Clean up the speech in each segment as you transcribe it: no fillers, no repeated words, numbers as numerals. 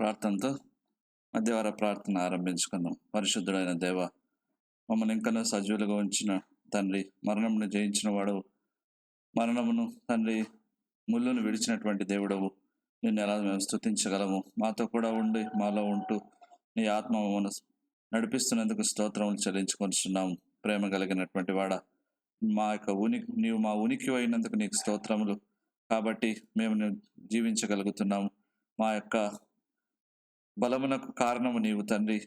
ప్రార్థనతో మధ్యవార ప్రార్థన ఆరంభించుకుందాం. పరిశుద్ధుడైన దేవ, మమ్మల్ని ఇంకా సజీవులుగా ఉంచిన తండ్రి, మరణమును జయించిన వాడవు, మరణమును తండ్రి ముళ్ళును విడిచినటువంటి దేవుడవు, నిన్ను ఎలా మేము స్తుతించగలము? మాతో కూడా ఉండి మాలో ఉంటూ నీ ఆత్మ మమ్మల్ని నడిపిస్తున్నందుకు స్తోత్రములు చెల్లించుకొనిచున్నాము. ప్రేమ కలిగినటువంటి వాడ, మా యొక్క నీవు మా ఉనికి అయినందుకు నీకు స్తోత్రములు. కాబట్టి మేము జీవించగలుగుతున్నాము. మా యొక్క బలమునకు కారణము నీవు తండ్రి,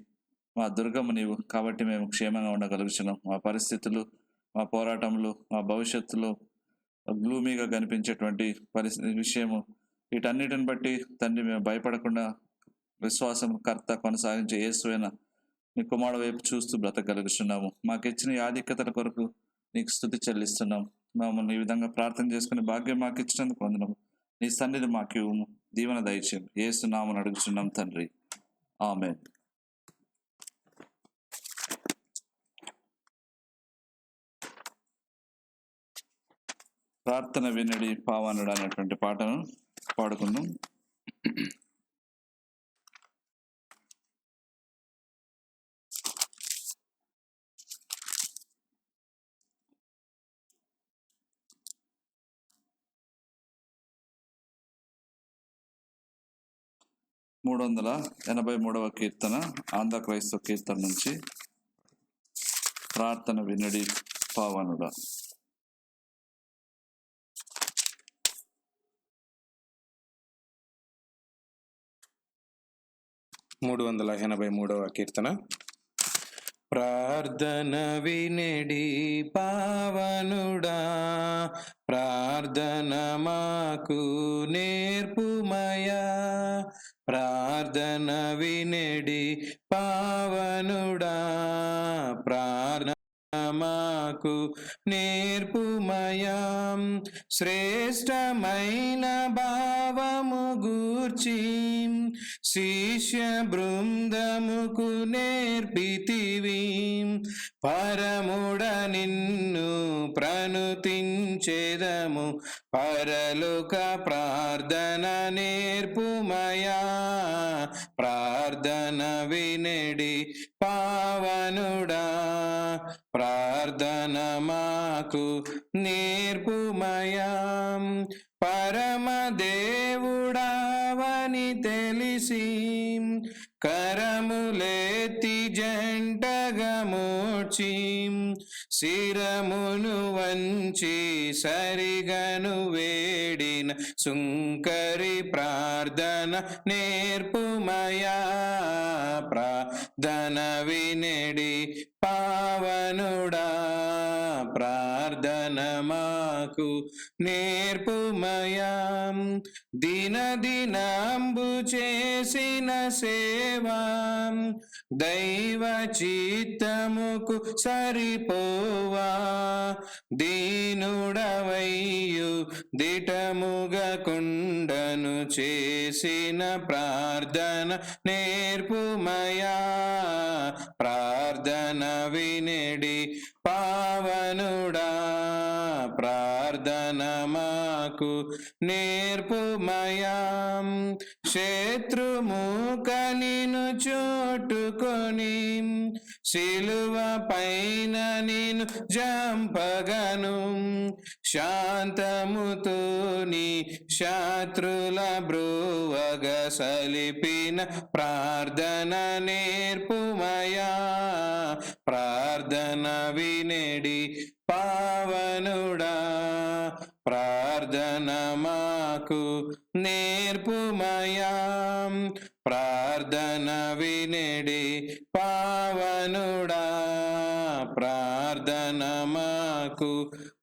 మా దుర్గము నీవు. కాబట్టి మేము క్షేమంగా ఉండగలుగుతున్నాం. మా పరిస్థితులు, మా పోరాటములు, మా భవిష్యత్తులో గ్లూమీగా కనిపించేటువంటి విషయము, వీటన్నిటిని బట్టి తండ్రి మేము భయపడకుండా విశ్వాసం కర్త కొనసాగించే యేసువైన నీ కుమారుడు వైపు చూస్తూ బ్రతకగలుగుతున్నాము. మాకు ఇచ్చిన ఈ ఆధిక్యతల కొరకు నీకు స్తుతి చెల్లిస్తున్నాం. మమ్మల్ని ఈ విధంగా ప్రార్థన చేసుకునే భాగ్యం మాకు ఇచ్చినందుకు వందనము. నీ సన్నిధి మాకు దీవెన దయచేయం. యేసు నామమున అడుగుచున్నాం తండ్రి, ఆమేన్. ప్రార్థన వినడి పావనుడు అనేటువంటి పాటను పాడుకుందాం. కీర్తన, ఆంధ్ర క్రైస్తవ కీర్తన నుంచి. ప్రార్థన వినడి పావనుడా. కీర్తన. ప్రార్థన వినడి పావనుడా, ప్రార్థన మాకు నేర్పుమయా. ప్రార్థన వినడి పావనుడా, ప్రార్థన మాకు నేర్పుమయం. శ్రేష్టమైన భావము గూర్చి శిష్య బృందముకు నేర్పితివి. పరముడ నిన్ను ప్రణుతించెదము, పరలోక ప్రార్థన నేర్పుమయా. ప్రార్థన వినడి పావనుడా, ప్రార్థన మాకు నేర్పుమయా. పరమదేవుడావని తెలిసి కరములెత్తి జంటగా మోడ్చి, శిరమును వంచి సరిగను వేడిన సుంకరి ప్రార్థన నేర్పుమయా. ప్రార్థన వినడి పావనుడా, ప్రార్థన మాకు నేర్పుమయా. దినదినంబు చేసిన సేవా దైవ చిత్తముకు సరిపోవా. దీనుడవయ్యు దిటముగా కుండను చేసిన ప్రార్థన నేర్పుమయా. ప్రార్థన వినడి పావనుడా, ప్రార్థన మాకు నేర్పుమయా. శత్రుముఖ నిన్ను చోటుకొని శిలువ పైన నిన్ను జంపగను. శాంతముతోని శత్రుల బ్రోవగ సలిపిన ప్రార్థన నేర్పుమయా. ప్రార్థన వినడి పావనుడా, ప్రార్థన మాకు నేర్పుమయా. ప్రార్థన వినడి పావనుడా, ప్రార్థన మాకు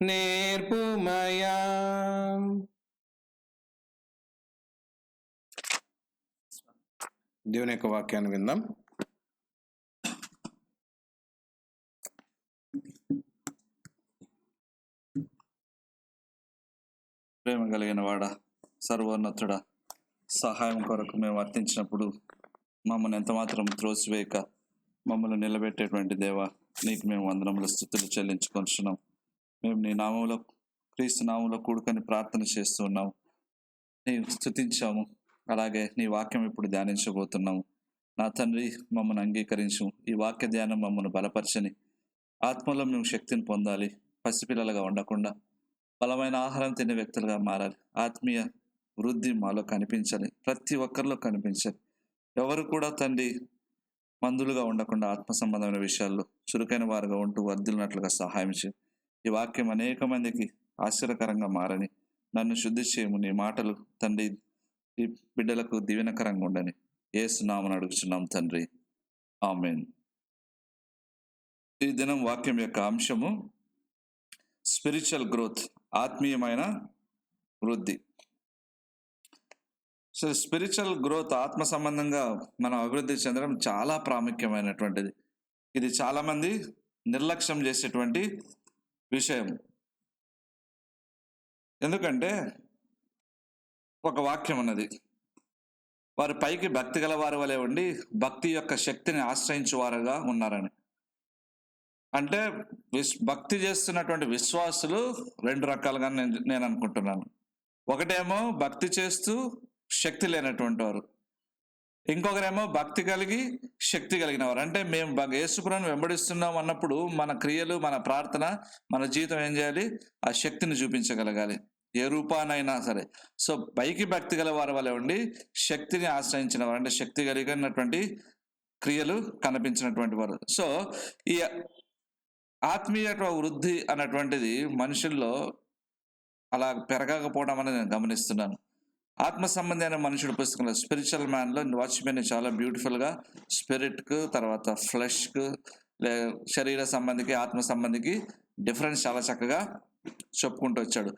నేర్పుమయా. దేవుని యొక్క వాక్యాన్ని విందాం. ప్రేమ కలిగిన వాడ, సర్వోన్నతుడా, సహాయం కొరకు మేము అర్థించినప్పుడు మమ్మల్ని ఎంతమాత్రం త్రోసివేయక మమ్మల్ని నిలబెట్టేటువంటి దేవా, నీకు మేము వందనముల స్తుతులు చెల్లించుకొనిచున్నాం. మేము నీ నామంలో, క్రీస్తు నామంలో కూడుకొని ప్రార్థన చేస్తూ ఉన్నాము. నీవు స్తుతించాము. అలాగే నీ వాక్యం ఇప్పుడు ధ్యానించబోతున్నాము. నా తండ్రి, మమ్మల్ని అంగీకరించు. ఈ వాక్య ధ్యానం మమ్మల్ని బలపరచని, ఆత్మలో మేము శక్తిని పొందాలి. పసిపిల్లలుగా ఉండకుండా బలమైన ఆహారం తినే వ్యక్తులుగా మారాలి. ఆత్మీయ వృద్ధి మాలో కనిపించాలి, ప్రతి ఒక్కరిలో కనిపించాలి. ఎవరు కూడా తండ్రి మందులుగా ఉండకుండా ఆత్మ సంబంధమైన విషయాల్లో చురుకైన వారుగా ఉంటూ వర్ధిల్లినట్లుగా సహాయం చేయి. ఈ వాక్యం అనేక మందికి ఆశ్చర్యకరంగా మారని, నన్ను శుద్ధి చేయము. నీ మాటలు తండ్రి ఈ బిడ్డలకు దీవెనకరంగా ఉండని యేసు నామమున అడుగుచున్నాం తండ్రి, ఆమేన్. ఈ దినం వాక్యం యొక్క అంశము స్పిరిచువల్ గ్రోత్, ఆత్మీయమైన వృద్ధి. సో స్పిరిచువల్ గ్రోత్, ఆత్మ సంబంధంగా మనం అభివృద్ధి చెందడం చాలా ప్రాముఖ్యమైనటువంటిది. ఇది చాలామంది నిర్లక్ష్యం చేసేటువంటి విషయం. ఎందుకంటే ఒక వాక్యం ఉన్నది, వారు పైకి భక్తి గల వారి వలె ఉండి భక్తి యొక్క శక్తిని ఆశ్రయించువారుగా ఉన్నారని. అంటే భక్తి చేస్తున్నటువంటి విశ్వాసులు రెండు రకాలుగా నేను అనుకుంటున్నాను. ఒకటేమో భక్తి చేస్తూ శక్తి లేనటువంటి వారు, ఇంకొకరేమో భక్తి కలిగి శక్తి కలిగిన వారు. అంటే మేము యేసుప్రభువుని వెంబడిస్తున్నాం అన్నప్పుడు మన క్రియలు, మన ప్రార్థన, మన జీవితం ఏం చేయాలి? ఆ శక్తిని చూపించగలగాలి, ఏ రూపానైనా సరే. సో పైకి భక్తి గల వారి వల్ల ఉండి శక్తిని ఆశ్రయించిన వారు, అంటే శక్తి కలిగినటువంటి క్రియలు కనిపించినటువంటి వారు. సో ఈ ఆత్మీయ వృద్ధి అన్నటువంటిది మనుషుల్లో అలా పెరగకపోవడం అనేది నేను గమనిస్తున్నాను. ఆత్మ సంబంధమైన మనుషుడు పుస్తకంలో స్పిరిచువల్ మ్యాన్లో వాచ్మెన్ చాలా బ్యూటిఫుల్గా స్పిరిట్కు, తర్వాత ఫ్లెష్కు, శరీర సంబంధికి, ఆత్మ సంబంధికి డిఫరెన్స్ చాలా చక్కగా చెప్పుకుంటూ వచ్చాడు.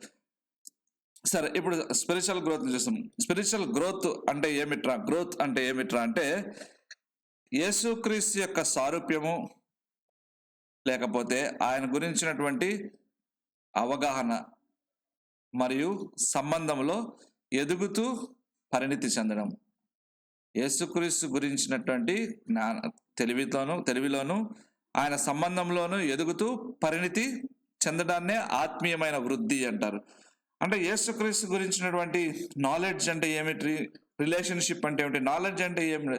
సరే, ఇప్పుడు స్పిరిచువల్ గ్రోత్ చూస్తాం. స్పిరిచువల్ గ్రోత్ అంటే ఏమిట్రా? గ్రోత్ అంటే ఏమిట్రా అంటే యేసుక్రీస్తు యొక్క సారూప్యము, లేకపోతే ఆయన గురించినటువంటి అవగాహన మరియు సంబంధంలో ఎదుగుతూ పరిణితి చెందడం. యేసుక్రీస్తు గురించినటువంటి తెలివిలోను ఆయన సంబంధంలోనూ ఎదుగుతూ పరిణితి చెందడాన్నే ఆత్మీయమైన వృద్ధి అంటారు. అంటే యేసుక్రీస్తు గురించినటువంటి నాలెడ్జ్ అంటే ఏమిటి? రిలేషన్షిప్ అంటే ఏమిటి? నాలెడ్జ్ అంటే ఏమి?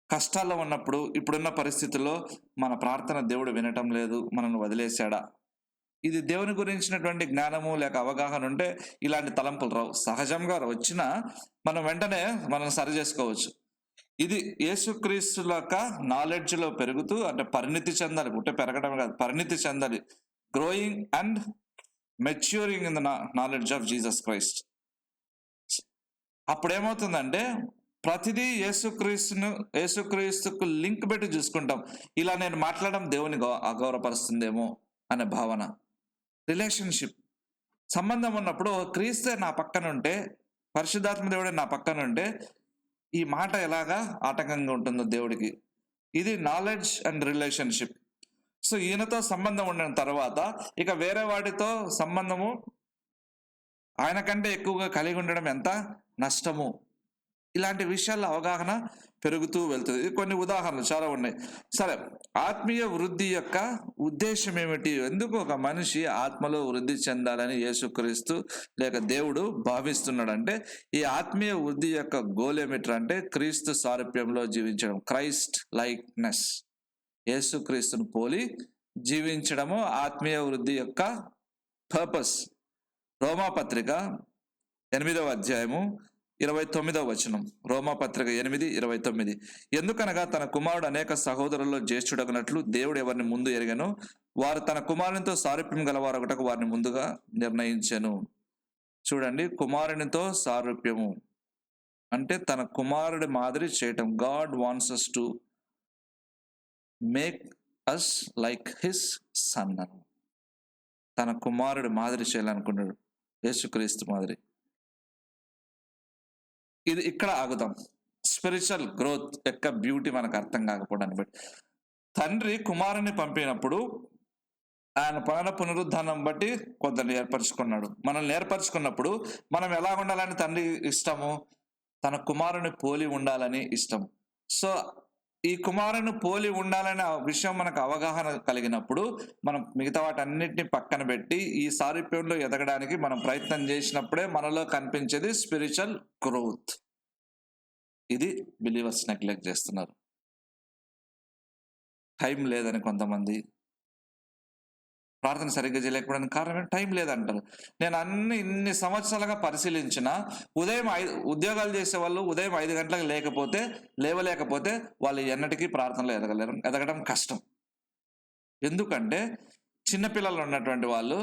కష్టాల్లో ఉన్నప్పుడు, ఇప్పుడున్న పరిస్థితుల్లో మన ప్రార్థన దేవుడు వినటం లేదు, మనల్ని వదిలేశాడా? ఇది దేవుని గురించినటువంటి జ్ఞానము లేక అవగాహన ఉంటే ఇలాంటి తలంపులు రావు. సహజంగా వచ్చినా మనం వెంటనే మనం సరి చేసుకోవచ్చు. ఇది యేసుక్రీస్తు యొక్క నాలెడ్జ్లో పెరుగుతూ, అంటే పరిణితి చెందాలి. ఉంటే పెరగడం కాదు, పరిణితి చెందాలి. Growing and maturing in the knowledge of Jesus Christ. అప్పుడు ఏమవుతుందంటే ప్రతిదీ యేసుక్రీస్తుకు లింక్ పెట్టి చూసుకుంటాం. ఇలా నేను మాట్లాడడం దేవుని అగౌరవపరుస్తుందేమో అనే భావన. రిలేషన్షిప్ సంబంధం ఉన్నప్పుడు క్రీస్తే నా పక్కన ఉంటే, పరిశుద్ధాత్మ దేవుడే నా పక్కన ఉంటే ఈ మాట ఎలాగా ఆటంకంగా ఉంటుందో దేవుడికి. ఇది నాలెడ్జ్ అండ్ రిలేషన్షిప్. సో ఈయనతో సంబంధం ఉండిన తర్వాత ఇక వేరే వాడితో సంబంధము ఆయన కంటే ఎక్కువగా కలిగి ఉండడం ఎంత నష్టము. ఇలాంటి విషయాల్లో అవగాహన పెరుగుతూ వెళ్తుంది. కొన్ని ఉదాహరణలు చాలా ఉన్నాయి. సరే, ఆత్మీయ వృద్ధి యొక్క ఉద్దేశం ఏమిటి? ఎందుకు ఒక మనిషి ఆత్మలో వృద్ధి చెందాలని యేసుక్రీస్తు లేక దేవుడు భావిస్తున్నాడంటే, ఈ ఆత్మీయ వృద్ధి యొక్క గోల్ ఏమిట్రా అంటే క్రీస్తు సారూప్యంలో జీవించడం, క్రైస్ట్ లైక్నెస్. యేసుక్రీస్తును పోలి జీవించడము ఆత్మీయ వృద్ధి యొక్క పర్పస్. రోమాపత్రిక 8వ అధ్యాయము 29వ వచనం. రోమాపత్రిక 8:29. ఎందుకనగా తన కుమారుడు అనేక సహోదరుల్లో జ్యేష్ఠుడగినట్లు దేవుడు ఎవరిని ముందు ఎరిగనో వారు తన కుమారునితో సారూప్యం గలవారొకటకు వారిని ముందుగా నిర్ణయించెను. చూడండి, కుమారునితో సారూప్యము అంటే తన కుమారుడి మాదిరి చేయటం. God wants us to make us like his son. తన కుమారుడి మాదిరి చేయాలనుకున్నాడు, యేసుక్రీస్తు మాదిరి. ఇది ఇక్కడ ఆగుదాం. స్పిరిచువల్ గ్రోత్ యొక్క బ్యూటీ మనకు అర్థం కాకపోవడాన్ని బట్టి, తండ్రి కుమారుని పంపినప్పుడు ఆయన ప్రాణ పునరుద్ధానం బట్టి కొందరిని ఏర్పరచుకున్నాడు. మనల్ని ఏర్పరచుకున్నప్పుడు మనం ఎలా ఉండాలని తండ్రి ఇష్టము? తన కుమారుని పోలి ఉండాలని ఇష్టం. సో ఈ కుమారుని పోలి ఉండాలనే ఆ విషయం మనకు అవగాహన కలిగినప్పుడు మనం మిగతా వాటన్నిటిని పక్కన పెట్టి ఈ సారూప్యంలో ఎదగడానికి మనం ప్రయత్నం చేసినప్పుడే మనలో కనిపించేది స్పిరిచువల్ గ్రోత్. ఇది బిలీవర్స్ నెగ్లెక్ట్ చేస్తున్నారు. టైం లేదని కొంతమంది, ప్రార్థన సరిగ్గా చేయలేకపోవడానికి కారణం టైం లేదంటారు. నేను ఇన్ని సంవత్సరాలుగా పరిశీలించిన ఉదయం ఉద్యోగాలు చేసే వాళ్ళు ఉదయం 5 గంటలకు లేవలేకపోతే వాళ్ళు ఎన్నటికీ ప్రార్థనలో ఎదగలేరు, ఎదగడం కష్టం. ఎందుకంటే చిన్నపిల్లలు ఉన్నటువంటి వాళ్ళు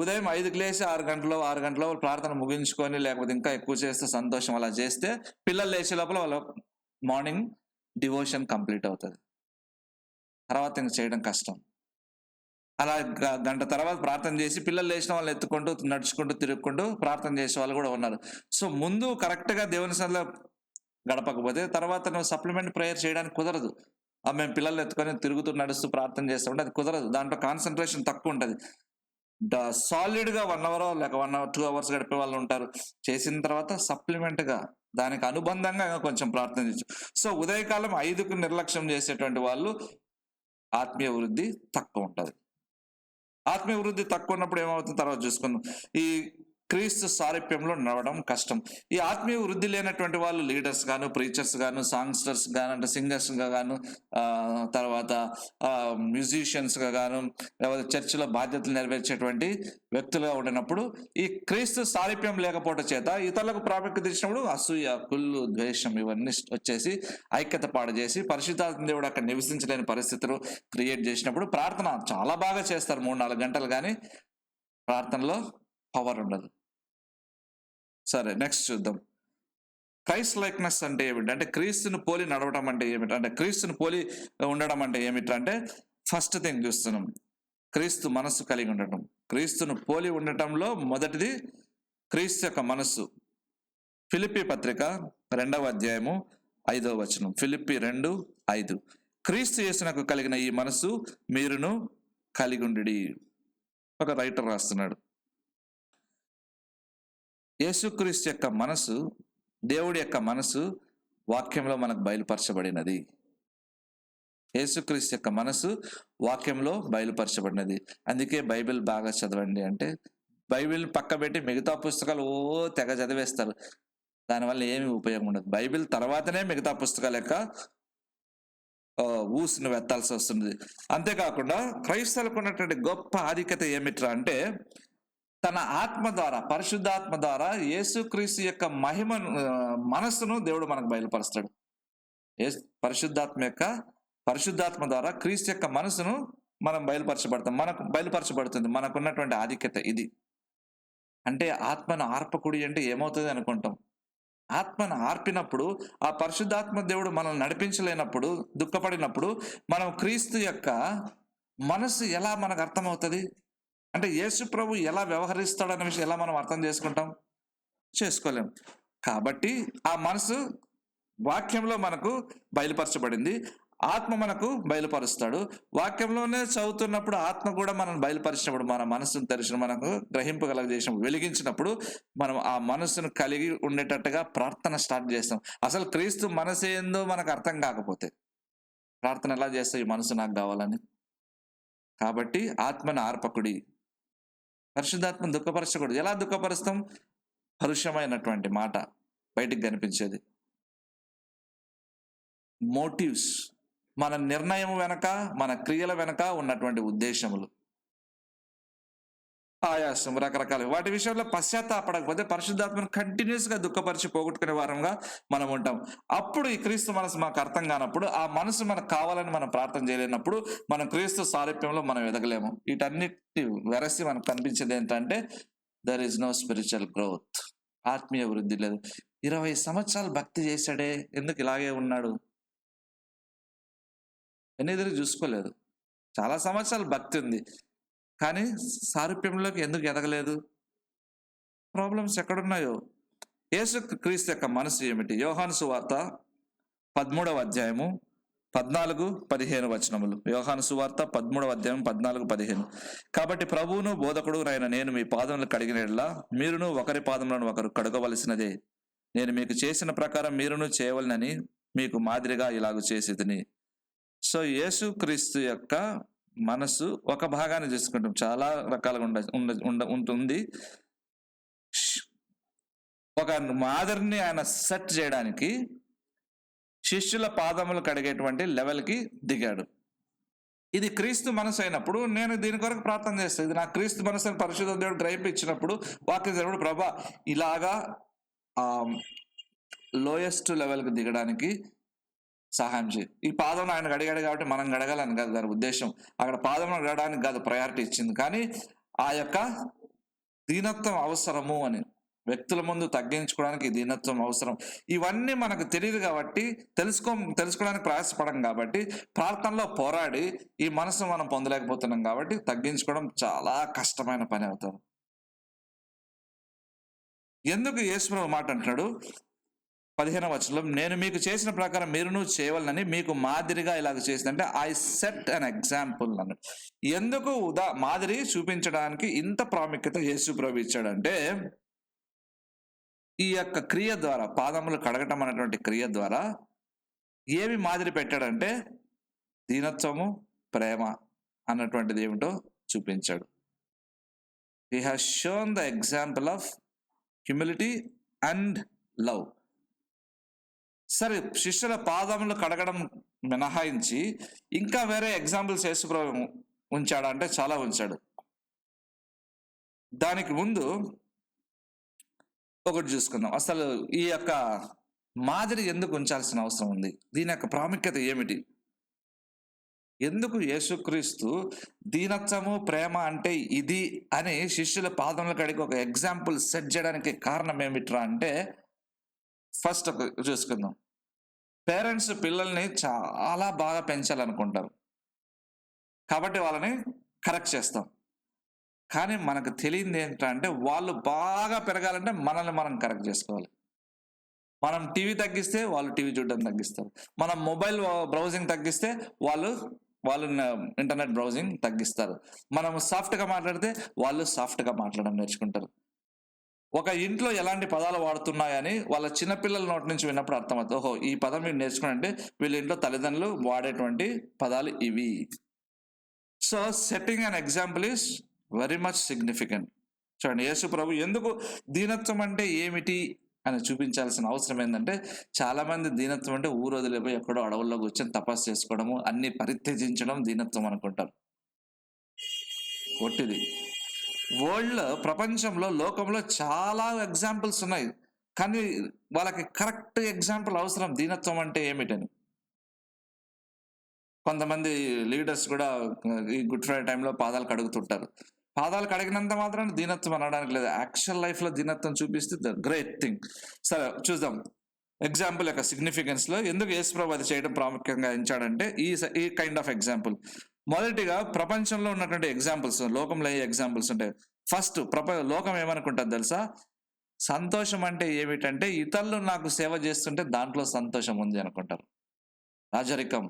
ఉదయం 5కి లేచి 6 గంటల ప్రార్థన ముగించుకొని, లేకపోతే ఇంకా ఎక్కువ చేస్తే సంతోషం, అలా చేస్తే పిల్లలు లేచే లోపల వాళ్ళ మార్నింగ్ డివోషన్ కంప్లీట్ అవుతుంది. తర్వాత ఇంక చేయడం కష్టం. అలా గంట తర్వాత ప్రార్థన చేసి పిల్లలు లేచిన వాళ్ళు ఎత్తుకుంటూ నడుచుకుంటూ తిరుగుకుంటూ ప్రార్థన చేసే వాళ్ళు కూడా ఉన్నారు. సో ముందు కరెక్ట్గా దేవుని సన్నిధిలో గడపకపోతే తర్వాత నువ్వు సప్లిమెంట్ ప్రేయర్ చేయడానికి కుదరదు. మేము పిల్లలు ఎత్తుకొని తిరుగుతూ నడుస్తూ ప్రార్థన చేస్తూ ఉంటే అది కుదరదు. దాంట్లో కాన్సన్ట్రేషన్ తక్కువ ఉంటుంది. సాలిడ్గా 1 అవర్ లేక 1 అవర్ 2 అవర్స్ గడిపే వాళ్ళు ఉంటారు. చేసిన తర్వాత సప్లిమెంట్గా దానికి అనుబంధంగా కొంచెం ప్రార్థన చేయొచ్చు. సో ఉదయకాలం 5కు నిర్లక్ష్యం చేసేటువంటి వాళ్ళు ఆత్మీయ వృద్ధి తక్కువ ఉంటుంది. ఆత్మీయ వృద్ధి తక్కువ ఉన్నప్పుడు ఏమవుతుంది తర్వాత చూసుకుందాం. ఈ క్రీస్తు సారూప్యంలో నడవడం కష్టం. ఈ ఆత్మీయ వృద్ధి లేనటువంటి వాళ్ళు లీడర్స్ గాను, ప్రీచర్స్ గాను, సాంగ్స్టర్స్ గాను, అంటే సింగర్స్ గాను, తర్వాత మ్యూజిషియన్స్ గాను, లేకపోతే చర్చిలో బాధ్యతలు నెరవేర్చేటువంటి వ్యక్తులుగా ఉండినప్పుడు ఈ క్రీస్తు సారూప్యం లేకపోవడం చేత ఇతరులకు ప్రాముఖ్యత ఇచ్చినప్పుడు అసూయ, కుళ్ళు, ద్వేషం ఇవన్నీ వచ్చేసి ఐక్యత పాడు చేసి పరిశుద్ధాత్మ దేవుడు అక్కడ నివసించలేని పరిస్థితులు క్రియేట్ చేసినప్పుడు ప్రార్థన చాలా బాగా చేస్తారు 3-4 గంటలు, కానీ ప్రార్థనలో పవర్ ఉండదు. సరే, నెక్స్ట్ చూద్దాం. క్రైస్ట్ లైక్నెస్ అంటే ఏమిటి అంటే క్రీస్తుని పోలి నడవడం అంటే ఏమిటి అంటే క్రీస్తుని పోలి ఉండడం అంటే ఏమిటి అంటే ఫస్ట్ థింగ్ చూస్తున్నాం, క్రీస్తు మనస్సు కలిగి ఉండటం. క్రీస్తును పోలి ఉండటంలో మొదటిది క్రీస్తు యొక్క మనస్సు. ఫిలిప్పీ పత్రిక 2వ అధ్యాయము 5వ వచనం. ఫిలిప్పీ 2:5. క్రీస్తు యేసునకు కలిగిన ఈ మనస్సు మీరును కలిగి ఉండి. ఒక రైటర్ రాస్తున్నాడు, యేసుక్రీస్తు యొక్క మనసు, దేవుడి యొక్క మనసు వాక్యంలో మనకు బయలుపరచబడినది. యేసుక్రీస్తు యొక్క మనసు వాక్యంలో బయలుపరచబడినది. అందుకే బైబిల్ బాగా చదవండి అంటే బైబిల్ పక్క పెట్టి మిగతా పుస్తకాలు తెగ చదివేస్తారు. దానివల్ల ఏమి ఉపయోగం ఉండదు. బైబిల్ తర్వాతనే మిగతా పుస్తకాల యొక్క ఊసును వెత్తాల్సి వస్తుంది. అంతేకాకుండా క్రైస్తవులకు ఉన్నటువంటి గొప్ప ఆధిక్యత ఏమిట్రా అంటే తన ఆత్మ ద్వారా, పరిశుద్ధాత్మ ద్వారా యేసుక్రీస్తు యొక్క మహిమ మనస్సును దేవుడు మనకు బయలుపరుస్తాడు. పరిశుద్ధాత్మ ద్వారా క్రీస్తు యొక్క మనసును మనం మనకు బయలుపరచబడుతుంది. మనకున్నటువంటి ఆధిక్యత ఇది. అంటే ఆత్మను ఆర్పకుడి అంటే ఏమవుతుంది అనుకుంటాం. ఆత్మను ఆర్పినప్పుడు, ఆ పరిశుద్ధాత్మ దేవుడు మనల్ని నడిపించలేనప్పుడు, దుఃఖపడినప్పుడు మనం క్రీస్తు యొక్క మనసు ఎలా మనకు అర్థమవుతుంది అంటే యేసు ప్రభు ఎలా వ్యవహరిస్తాడనే విషయం ఎలా మనం అర్థం చేసుకోలేం. కాబట్టి ఆ మనసు వాక్యంలో మనకు బయలుపరచబడింది. ఆత్మ మనకు బయలుపరుస్తాడు. వాక్యంలోనే చదువుతున్నప్పుడు ఆత్మ కూడా మనం బయలుపరిచినప్పుడు, మన మనసును తెరిచిన, మనకు గ్రహింపు కలగజేసిన, వెలిగించినప్పుడు మనం ఆ మనసును కలిగి ఉండేటట్టుగా ప్రార్థన స్టార్ట్ చేస్తాం. అసలు క్రీస్తు మనసు ఏందో మనకు అర్థం కాకపోతే ప్రార్థన ఎలా చేస్తాం? ఈ మనసు నాకు కావాలని. కాబట్టి ఆత్మను ఆర్పకుడి, పరిశుద్ధాత్మను దుఃఖపరచకూడదు. ఎలా దుఃఖపరుస్తాం? పరుషమైనటువంటి మాట బయటికి కనిపించేది. మోటివ్స్, మన నిర్ణయం వెనక, మన క్రియల వెనక ఉన్నటువంటి ఉద్దేశములు, ఆయాసం, రకరకాల వాటి విషయంలో పశ్చాత్తాపడకపోతే పరిశుద్ధాత్మను కంటిన్యూస్గా దుఃఖపరిచి పోగొట్టుకునే వారంగా మనం ఉంటాం. అప్పుడు ఈ క్రీస్తు మనసు మనకు అర్థం కానప్పుడు, ఆ మనసు మనకు కావాలని మనం ప్రార్థన చేయలేనప్పుడు మనం క్రీస్తు సారూప్యంలో మనం ఎదగలేము. వీటన్నిటి వెరసి మనకు కనిపించేది ఏంటంటే there is no spiritual growth. ఆత్మీయ వృద్ధి లేదు. 20 సంవత్సరాలు భక్తి చేశాడే, ఎందుకు ఇలాగే ఉన్నాడు? ఎదురు చూసుకోలేదు. చాలా సంవత్సరాలు భక్తి ఉంది, కానీ సారూప్యంలోకి ఎందుకు ఎదగలేదు? ప్రాబ్లమ్స్ ఎక్కడున్నాయో. యేసు క్రీస్తు యొక్క మనసు ఏమిటి? యోహాను సువార్త 13వ అధ్యాయము 14-15 వచనములు. యోహాను సువార్త 13వ అధ్యాయం 14-15. కాబట్టి ప్రభువును బోధకుడు అయిన నేను మీ పాదములు కడిగినట్లా మీరును ఒకరి పాదములను ఒకరు కడగవలసినదే. నేను మీకు చేసిన ప్రకారం మీరును చేయవలనని మీకు మాదిరిగా ఇలాగ చేసేదని. సో యేసుక్రీస్తు యొక్క మనసు ఒక భాగాన్ని చూసుకుంటాం, చాలా రకాలుగా ఉంటుంది. ఒక మాదిరిని ఆయన సెట్ చేయడానికి శిష్యుల పాదములు కడిగేటువంటి లెవెల్కి దిగాడు. ఇది క్రీస్తు మనసు అయినప్పుడు నేను దీని కొరకు ప్రార్థన చేస్తాను. ఇది నా క్రీస్తు మనసు అని పరిశుద్ధ దేవుడు గ్రహించినప్పుడు వాక్యం దేవుడు ప్రభా ఇలాగా లోయెస్ట్ లెవెల్కి దిగడానికి సహాయం చేయి. ఈ పాదం ఆయన గడిగాడు కాబట్టి మనం గడగాలని కాదు దాని ఉద్దేశం. అక్కడ పాదం గడడానికి కాదు ప్రయారిటీ ఇచ్చింది, కానీ ఆ యొక్క దీనత్వం అవసరము అని, వ్యక్తుల ముందు తగ్గించుకోవడానికి దీనత్వం అవసరం. ఇవన్నీ మనకు తెలియదు కాబట్టి తెలుసుకోవడానికి ప్రయాసపడం కాబట్టి ప్రార్థనలో పోరాడి ఈ మనసు మనం పొందలేకపోతున్నాం కాబట్టి తగ్గించుకోవడం చాలా కష్టమైన పని అవుతుంది. ఎందుకు యేసుప్రభు మాట అంటున్నాడు 15వ వచనంలో, నేను మీకు చేసిన ప్రకారం మీరును చేయవాలని మీకు మాదిరిగా ఇలాగ చేసిందంటే ఐ సెట్ అన్ ఎగ్జాంపుల్ అన్నాడు. ఎందుకు మాదిరి చూపించడానికి ఇంత ప్రాముఖ్యత యేసుప్రభు ఇచ్చాడంటే, ఈ యొక్క క్రియ ద్వారా, పాదములు కడగటం అనేటువంటి క్రియ ద్వారా ఏమి మాదిరి పెట్టాడంటే దీనత్వము, ప్రేమ అన్నటువంటిది ఏమిటో చూపించాడు. He has shown the example of humility and love. సరే, శిష్యుల పాదములు కడగడం మినహాయించి ఇంకా వేరే ఎగ్జాంపుల్స్ యేసుప్రభు ఉంచాడా అంటే చాలా ఉంచాడు. దానికి ముందు ఒకటి చూసుకుందాం, అసలు ఈ యొక్క మాదిరి ఎందుకు ఉంచాల్సిన అవసరం ఉంది, దీని యొక్క ప్రాముఖ్యత ఏమిటి, ఎందుకు యేసుక్రీస్తు దీనత్వము, ప్రేమ అంటే ఇది అని శిష్యుల పాదములు కడిగి ఒక ఎగ్జాంపుల్ సెట్ చేయడానికి కారణం ఏమిట్రా అంటే, ఫస్ట్ చూసుకుందాం. పేరెంట్స్ పిల్లల్ని చాలా బాగా పెంచాలనుకుంటారు కాబట్టి వాళ్ళని కరెక్ట్ చేస్తాం. కానీ మనకు తెలియంది ఏంటంటే వాళ్ళు బాగా పెరగాలంటే మనల్ని మనం కరెక్ట్ చేసుకోవాలి. మనం టీవీ తగ్గిస్తే వాళ్ళు టీవీ చూడడం తగ్గిస్తారు, మనం మొబైల్ బ్రౌజింగ్ తగ్గిస్తే వాళ్ళు ఇంటర్నెట్ బ్రౌజింగ్ తగ్గిస్తారు, మనం సాఫ్ట్గా మాట్లాడితే వాళ్ళు సాఫ్ట్గా మాట్లాడడం నేర్చుకుంటారు. ఒక ఇంట్లో ఎలాంటి పదాలు వాడుతున్నాయని వాళ్ళ చిన్నపిల్లల నోటి నుంచి విన్నప్పుడు అర్థమవుతుంది, ఓహో ఈ పదం మీరు నేర్చుకున్నారంటే వీళ్ళ ఇంట్లో తల్లిదండ్రులు వాడేటువంటి పదాలు ఇవి. So setting an example is very much significant. చూడండి, యేసు ప్రభు ఎందుకు దీనత్వం అంటే ఏమిటి అని చూపించాల్సిన అవసరం ఏంటంటే, చాలా మంది దీనత్వం అంటే ఊరు వదిలిపోయి ఎక్కడో అడవుల్లో కూర్చొని తపస్సు చేసుకోవడము, అన్ని పరిత్యజించడం దీనత్వం అనుకుంటారు. ఒట్టిది. ప్రపంచంలో, లోకంలో చాలా ఎగ్జాంపుల్స్ ఉన్నాయి, కానీ వాళ్ళకి కరెక్ట్ ఎగ్జాంపుల్ అవసరం దీనత్వం అంటే ఏమిటని. కొంతమంది లీడర్స్ కూడా ఈ గుడ్ ఫ్రైడే టైంలో పాదాలు కడుగుతుంటారు. పాదాలు కడిగినంత మాత్రం దీనత్వం అనడానికి లేదు, యాక్చువల్ లైఫ్లో దీనత్వం చూపిస్తే ద గ్రేట్ థింగ్. సరే చూద్దాం ఎగ్జాంపుల్ యొక్క సిగ్నిఫికెన్స్లో ఎందుకు యేసుప్రభు అది చేయడం ప్రాముఖ్యంగా ఎంచాడంటే ఈ కైండ్ ఆఫ్ ఎగ్జాంపుల్. మొదటిగా ప్రపంచంలో ఉన్నటువంటి ఎగ్జాంపుల్స్, లోకంలో ఏ ఎగ్జాంపుల్స్ ఉంటాయి. ఫస్ట్ లోకం ఏమనుకుంటుంది తెలుసా, సంతోషం అంటే ఏమిటంటే ఇతరులు నాకు సేవ చేస్తుంటే దాంట్లో సంతోషం ఉంది అనుకుంటారు. రాజరికం,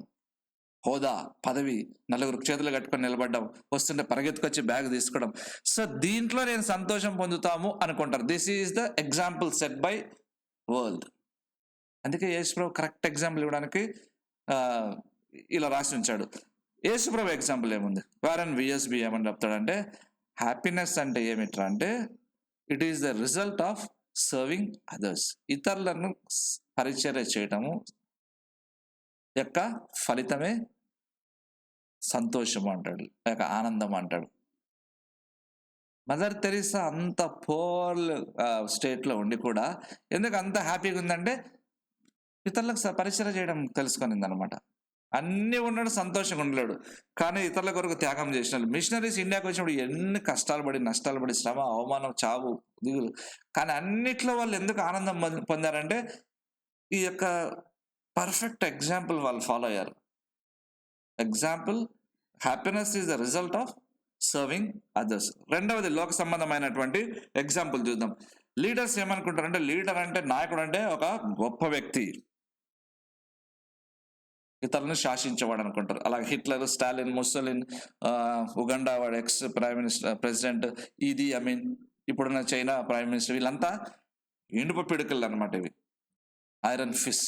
హోదా, పదవి, నలుగురు చేతులు కట్టుకొని నిలబడ్డం, వస్తుంటే పరిగెత్తుకొచ్చి బ్యాగ్ తీసుకోవడం, సో దీంట్లో నేను సంతోషం పొందుతాము అనుకుంటారు. This is the example set by world. అందుకే యేసుప్రభు కరెక్ట్ ఎగ్జాంపుల్ ఇవ్వడానికి ఇలా రాసి ఉంచాడు. యేసుప్రభు ఎగ్జాంపుల్ ఏముంది, వారన్ విఎస్బి ఏమని చెప్తాడంటే, హ్యాపీనెస్ అంటే ఏమిట్రా అంటే it is the result of serving others. ఇతరులను పరిచర్య చేయటము యొక్క ఫలితమే సంతోషం అంటాడు, లేక ఆనందం అంటాడు. మదర్ తెరీసా అంత పోర్ స్టేట్లో ఉండి కూడా ఎందుకు అంత హ్యాపీగా ఉందంటే ఇతరులకు పరిచర్య చేయడం తెలుసుకునింది అనమాట. అన్నీ ఉన్నాడు, సంతోషంగా ఉండలేడు, కానీ ఇతరుల కొరకు త్యాగం చేసినాడు. మిషనరీస్ ఇండియాకి వచ్చినప్పుడు ఎన్ని కష్టాలు పడి, నష్టాలు పడి, శ్రమ, అవమానం, చావు, దిగులు, కానీ అన్నిట్లో వాళ్ళు ఎందుకు ఆనందం పొందారంటే ఈ యొక్క పర్ఫెక్ట్ ఎగ్జాంపుల్ వాళ్ళు ఫాలో అయ్యారు. Example, happiness is the result of serving others. రెండవది లోక సంబంధమైనటువంటి ఎగ్జాంపుల్ చూద్దాం. లీడర్స్ ఏమనుకుంటారంటే, లీడర్ అంటే, నాయకుడు అంటే ఒక గొప్ప వ్యక్తి, ఇతరులను శాసించేవాడు అనుకుంటారు. అలాగే హిట్లర్, స్టాలిన్, ముస్సలిన్, ఉగండా వాడు ఎక్స్ ప్రెసిడెంట్, ఈదీ అమీన్, ఇప్పుడున్న చైనా ప్రైమ్ మినిస్టర్, వీళ్ళంతా ఇనుప పిడుకలు అనమాట. ఇవి ఐరన్ ఫిస్.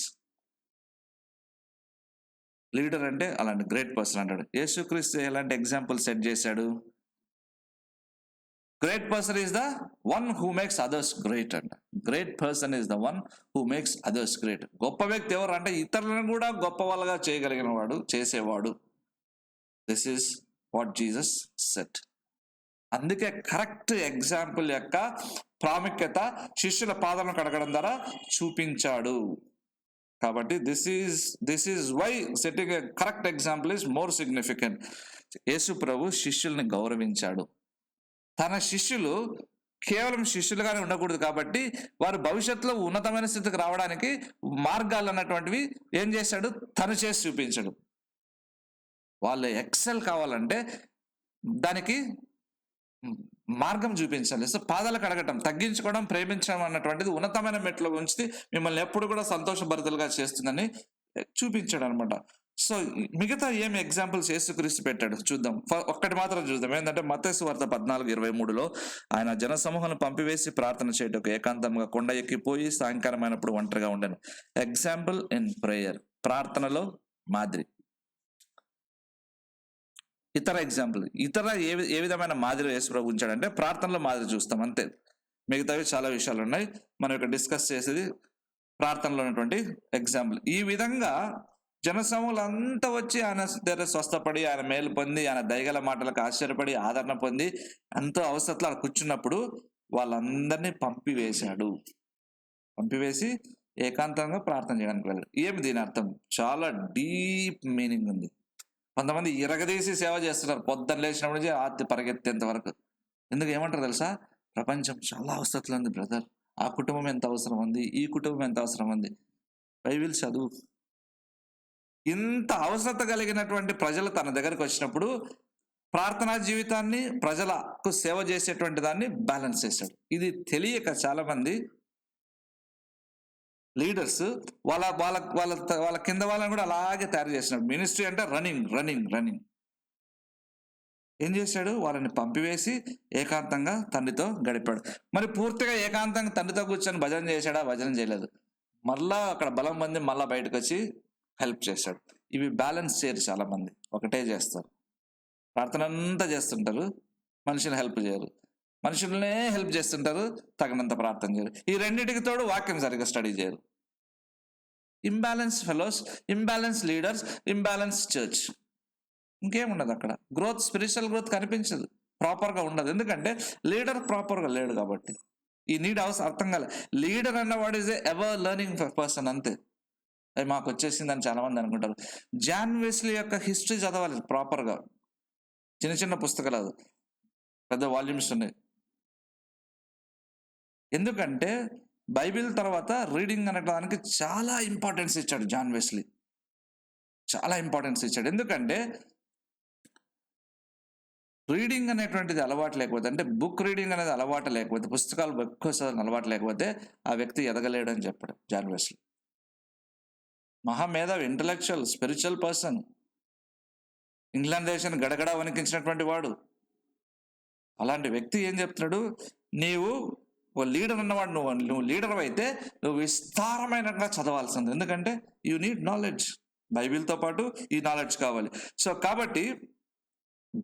లీడర్ అంటే అలాంటి గ్రేట్ పర్సన్ అంటాడు. యేసుక్రీస్తు ఎలాంటి ఎగ్జాంపుల్ సెట్ చేశాడు? Great person is the one who makes others great అంట. Great person is the one who makes others great. గొప్ప వ్యక్తి ఎవరు అంటే ఇతరులను కూడా గొప్ప వాళ్ళగా చేయగలిగిన వాడు, చేసేవాడు. This is what Jesus set. అందుకే కరెక్ట్ ఎగ్జాంపుల్ యొక్క ప్రాముఖ్యత శిష్యుల పాదాలను కడగడం ద్వారా చూపించాడు. కాబట్టి this is why setting a correct example is more significant. యేసు ప్రభు శిష్యుల్ని గౌరవించాడు. తన శిష్యులు కేవలం శిష్యులుగానే ఉండకూడదు కాబట్టి వారు భవిష్యత్తులో ఉన్నతమైన స్థితికి రావడానికి మార్గాలు అన్నటువంటివి ఏం చేశాడు? తను చేసి చూపించాడు. వాళ్ళు ఎక్సెల్ కావాలంటే దానికి మార్గం చూపించాలి. సో పాదాలకు అడగటం, తగ్గించుకోవడం, ప్రేమించడం అన్నటువంటిది ఉన్నతమైన మెట్లో ఉంచి మిమ్మల్ని ఎప్పుడు కూడా సంతోషభరితలుగా చేస్తుందని చూపించాడు అనమాట. సో మిగతా ఏమి ఎగ్జాంపుల్స్ యేసుక్రీస్తు పెట్టాడు చూద్దాం. ఒక్కటి మాత్రం చూద్దాం. ఏంటంటే మత్తయి సువార్త 14:23లో ఆయన జనసమూహాలను పంపివేసి ప్రార్థన చేయటకు ఏకాంతంగా కొండ ఎక్కిపోయి సాయంకాలమైనప్పుడు ఒంటరిగా ఉండను. ఎగ్జాంపుల్ ఇన్ ప్రేయర్, ప్రార్థనలో మాదిరి. ఇతర ఎగ్జాంపుల్, ఏ విధమైన మాదిరి యేసుప్రభు ఉంచాడంటే ప్రార్థనలో మాదిరి చూస్తాం అంతే. మిగతావి చాలా విషయాలు ఉన్నాయి, మనం ఇక్కడ డిస్కస్ చేసేది ప్రార్థనలో ఉన్నటువంటి ఎగ్జాంపుల్. ఈ విధంగా జనసమూహాలు అంతా వచ్చి ఆయన దగ్గర స్వస్థపడి, ఆయన మేలు పొంది, ఆయన దయగల మాటలకు ఆశ్చర్యపడి ఆదరణ పొంది ఎంతో అవసరతలో అలా కూర్చున్నప్పుడు వాళ్ళందరినీ పంపివేసి ఏకాంతంగా ప్రార్థన చేయడానికి వెళ్ళాడు. ఏమి దీని అర్థం? చాలా డీప్ మీనింగ్ ఉంది. కొంతమంది ఇరగదీసి సేవ చేస్తున్నారు పొద్దున్న లేచినప్పటి నుంచి రాత్రి పరిగెత్తేంత వరకు. ఎందుకు ఏమంటారు తెలుసా? ప్రపంచం చాలా అవసరతలు ఉంది బ్రదర్, ఆ కుటుంబం ఎంత అవసరం ఉంది, ఈ కుటుంబం ఎంత అవసరం ఉంది. బైబిల్ చదువు. ఇంత అవసరత కలిగినటువంటి ప్రజలు తన దగ్గరకు వచ్చినప్పుడు ప్రార్థనా జీవితాన్ని, ప్రజలకు సేవ చేసేటువంటి దాన్ని బ్యాలెన్స్ చేశాడు. ఇది తెలియక చాలా మంది లీడర్స్ వాళ్ళ కింద వాళ్ళని కూడా అలాగే తయారు చేసినాడు. మినిస్ట్రీ అంటే రన్నింగ్. ఏం చేశాడు? వాళ్ళని పంపివేసి ఏకాంతంగా తండ్రితో గడిపాడు. మరి పూర్తిగా ఏకాంతంగా తండ్రితో కూర్చొని భజన చేశాడా? భజన చేయలేదు. మళ్ళా అక్కడ బలం మంది మళ్ళా బయటకు వచ్చి హెల్ప్ చేశాడు. ఇవి బ్యాలెన్స్ చేయరు చాలా మంది, ఒకటే చేస్తారు. ప్రార్థన అంతా చేస్తుంటారు, మనుషులు హెల్ప్ చేయరు. మనుషులనే హెల్ప్ చేస్తుంటారు, తగినంత ప్రార్థన చేయరు. ఈ రెండింటికి తోడు వాక్యం సరిగ్గా స్టడీ చేయరు. Imbalance fellows, imbalance leaders, imbalance church. ఇంకేముండదు అక్కడ. గ్రోత్, స్పిరిచువల్ గ్రోత్ కనిపించదు, ప్రాపర్గా ఉండదు. ఎందుకంటే లీడర్ ప్రాపర్గా లేడు కాబట్టి. ఈ నీడ్ అర్థం కాలే. లీడర్ అన్నవాడు ఈజ్ ఎవర్ లెర్నింగ్ పర్సన్ అంతే. అది మాకు వచ్చేసిందని చాలా మంది అనుకుంటారు. జాన్ వెస్లీ యొక్క హిస్టరీ చదవాలి ప్రాపర్గా. చిన్న పుస్తకాలు, పెద్ద వాల్యూమ్స్ ఉన్నాయి. ఎందుకంటే బైబిల్ తర్వాత రీడింగ్ అనే దానికి చాలా ఇంపార్టెన్స్ ఇచ్చాడు జాన్ వెస్లీ, చాలా ఇంపార్టెన్స్ ఇచ్చాడు. ఎందుకంటే రీడింగ్ అనేటువంటిది అలవాటు లేకపోతే, అంటే బుక్ రీడింగ్ అనేది అలవాటు లేకపోతే, పుస్తకాలు ఎక్కువ అలవాటు లేకపోతే ఆ వ్యక్తి ఎదగలేడు అని చెప్పాడు జాన్ వెస్లీ. మహామేధావి, ఇంటలెక్చువల్, స్పిరిచువల్ పర్సన్, ఇంగ్లాండ్ దేశాన్ని గడగడ వణికించినటువంటి వాడు. అలాంటి వ్యక్తి ఏం చెప్తున్నాడు? నీవు ఓ లీడర్ అన్నవాడు, నువ్వు లీడర్ అయితే నువ్వు విస్తారమైనగా చదవాల్సింది. ఎందుకంటే యూ నీడ్ నాలెడ్జ్. బైబిల్తో పాటు ఈ నాలెడ్జ్ కావాలి. సో కాబట్టి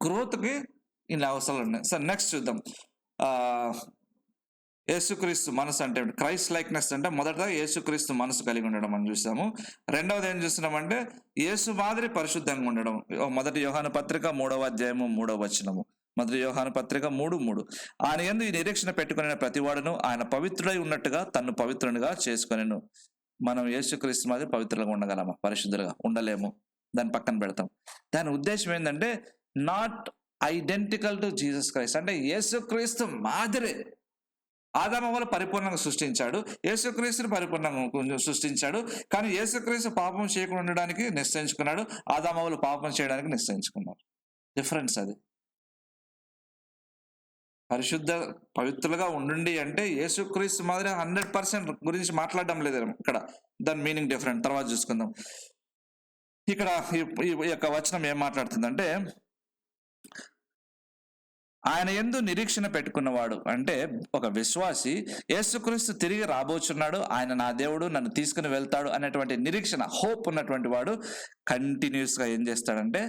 గ్రోత్కి ఇలా అవసరాలు ఉన్నాయి. సో నెక్స్ట్ చూద్దాం. యేసుక్రీస్తు మనసు అంటే క్రైస్ట్ లైక్నెస్ అంటే మొదటగా యేసుక్రీస్తు మనసు కలిగి ఉండడం మనం చూసాము. రెండవది ఏం చూస్తున్నామంటే యేసు మాదిరి పరిశుద్ధంగా ఉండడం. మొదటి యోహాను పత్రిక 3వ అధ్యాయము 3వ వచనము. మొదటి యోహాను పత్రిక 3:3. ఆయన యందు ఈ నిరీక్షణ పెట్టుకునే ప్రతివాడును ఆయన పవిత్రుడై ఉన్నట్టుగా తన్ను పవిత్రునిగా చేసుకొనెను. మనం యేసుక్రీస్తు మాదిరి పవిత్రులుగా ఉండగలమా? పరిశుద్ధులుగా ఉండలేము. దాన్ని పక్కన పెడతాం. దాని ఉద్దేశం ఏంటంటే not identical to Jesus Christ. అంటే యేసుక్రీస్తు మాదిరి. ఆదామవ్వలు పరిపూర్ణంగా సృష్టించాడు, యేసుక్రీస్తుని పరిపూర్ణంగా సృష్టించాడు. కానీ యేసుక్రీస్తు పాపం చేయకుండా ఉండడానికి నిశ్చయించుకున్నాడు, ఆదామవ్వలు పాపం చేయడానికి నిశ్చయించుకున్నారు. డిఫరెన్స్ అది. పవిత్రులుగా ఉండండి అంటే యేసుక్రీస్తు మాదిరి 100% గురించి మాట్లాడడం లేదు ఇక్కడ. దాని మీనింగ్ డిఫరెంట్, తర్వాత చూసుకుందాం. ఇక్కడ ఈ యొక్క వచనం ఏం మాట్లాడుతుందంటే ఆయన యందు నిరీక్షణ పెట్టుకున్నవాడు అంటే ఒక విశ్వాసి, యేసుక్రీస్తు తిరిగి రాబోచున్నాడు, ఆయన నా దేవుడు నన్ను తీసుకుని వెళ్తాడు అనేటువంటి నిరీక్షణ, హోప్ ఉన్నటువంటి వాడు కంటిన్యూస్ గా ఏం చేస్తాడంటే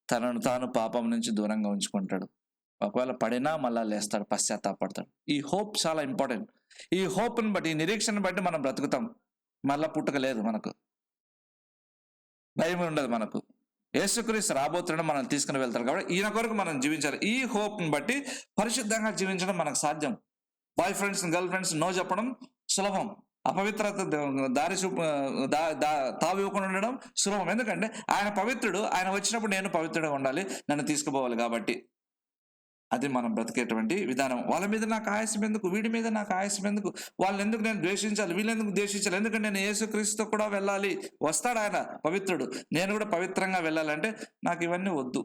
తనను తాను పాపం నుంచి దూరంగా ఉంచుకుంటాడు. ఒకవేళ పడినా మళ్ళా లేస్తాడు, పశ్చాత్తాపడతాడు. ఈ హోప్ చాలా ఇంపార్టెంట్. ఈ హోప్ని బట్టి, ఈ నిరీక్షను బట్టి మనం బ్రతుకుతాం. మళ్ళా పుట్టుక లేదు మనకు, భయం ఉండదు మనకు. యేసుక్రీస్తు రాబోతున్నాడు, మనం తీసుకుని వెళ్తాడు కాబట్టి ఈయన కొరకు మనం జీవించాలి. ఈ హోప్ని బట్టి పరిశుద్ధంగా జీవించడం మనకు సాధ్యం. Boyfriends, girlfriends no చెప్పడం సులభం. అపవిత్రత దారి తావు ఇవ్వకుండా ఉండడం సులభం. ఎందుకంటే ఆయన పవిత్రుడు, ఆయన వచ్చినప్పుడు నేను పవిత్రుడుగా ఉండాలి, నన్ను తీసుకుపోవాలి కాబట్టి. అది మనం బ్రతికేటువంటి విధానం. వాళ్ళ మీద నాకు ఆయాసం ఎందుకు, వీడి మీద నాకు ఆయాసం ఎందుకు, వాళ్ళని ఎందుకు నేను ద్వేషించాలి, వీళ్ళెందుకు ద్వేషించాలి, ఎందుకంటే నేను యేసుక్రీస్తుతో కూడా వెళ్ళాలి. వస్తాడు ఆయన పవిత్రుడు, నేను కూడా పవిత్రంగా వెళ్ళాలంటే నాకు ఇవన్నీ వద్దు.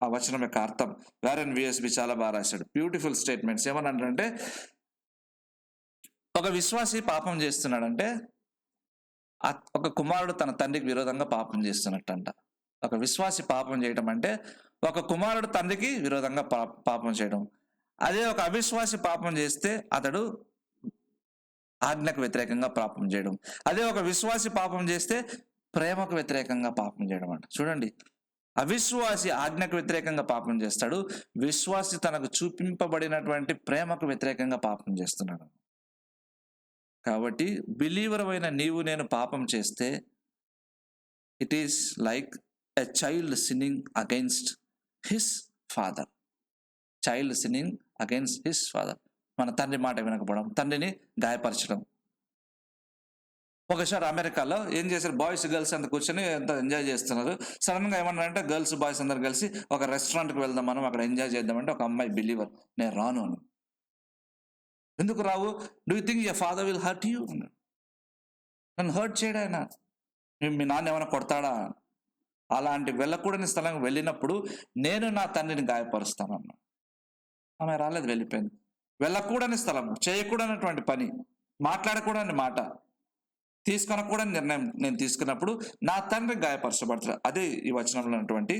ఆ వచనం యొక్క అర్థం వారెన్ విఎస్బి చాలా బాగా రాశాడు. Beautiful statements. ఏమనంటే ఒక విశ్వాసి పాపం చేస్తున్నాడంటే ఒక కుమారుడు తన తండ్రికి విరోధంగా పాపం చేస్తున్నట్టంట. ఒక విశ్వాసి పాపం చేయడం అంటే ఒక కుమారుడు తండ్రికి విరోధంగా పాపం చేయడం. అదే ఒక అవిశ్వాసి పాపం చేస్తే అతడు ఆజ్ఞకు వ్యతిరేకంగా పాపం చేయడం. అదే ఒక విశ్వాసి పాపం చేస్తే ప్రేమకు వ్యతిరేకంగా పాపం చేయడం అంట. చూడండి, అవిశ్వాసి ఆజ్ఞకు వ్యతిరేకంగా పాపం చేస్తాడు, విశ్వాసి తనకు చూపింపబడినటువంటి ప్రేమకు వ్యతిరేకంగా పాపం చేస్తున్నాడు. కాబట్టి బిలీవర్ అయిన నీవు నేను పాపం చేస్తే it is like a child sinning against his father. Child sinning against his father. మన తండ్రి మాట వినకపోవడం, తండ్రిని గాయపరచడం. ఒకసారి అమెరికాలో ఏం చేశారు, బాయ్స్ గర్ల్స్ అంతా కూర్చొని ఎంత ఎంజాయ్ చేస్తున్నారు. సడన్ గా ఏమన్నారంటే గర్ల్స్ బాయ్స్ అందరు కలిసి ఒక రెస్టారెంట్కి వెళ్దాం, మనం అక్కడ ఎంజాయ్ చేద్దామంటే ఒక అమ్మాయి బిలీవర్, నేను రాను అని. ఎందుకు రావు? Do you think your father will hurt you? నన్ను హర్ట్ చేయడా ఆయన? మీ నాన్న ఏమైనా కొడతాడా? అలాంటి వెళ్ళకూడని స్థలం వెళ్ళినప్పుడు నేను నా తండ్రిని గాయపరుస్తానన్నా. ఆమె రాలేదు, వెళ్ళిపోయింది. వెళ్ళకూడని స్థలం, చేయకూడనటువంటి పని, మాట్లాడకూడని మాట, తీసుకొనకూడని నిర్ణయం నేను తీసుకున్నప్పుడు నా తండ్రి గాయపరచబడతాడు. అదే ఈ వచనంలో ఉన్నటువంటి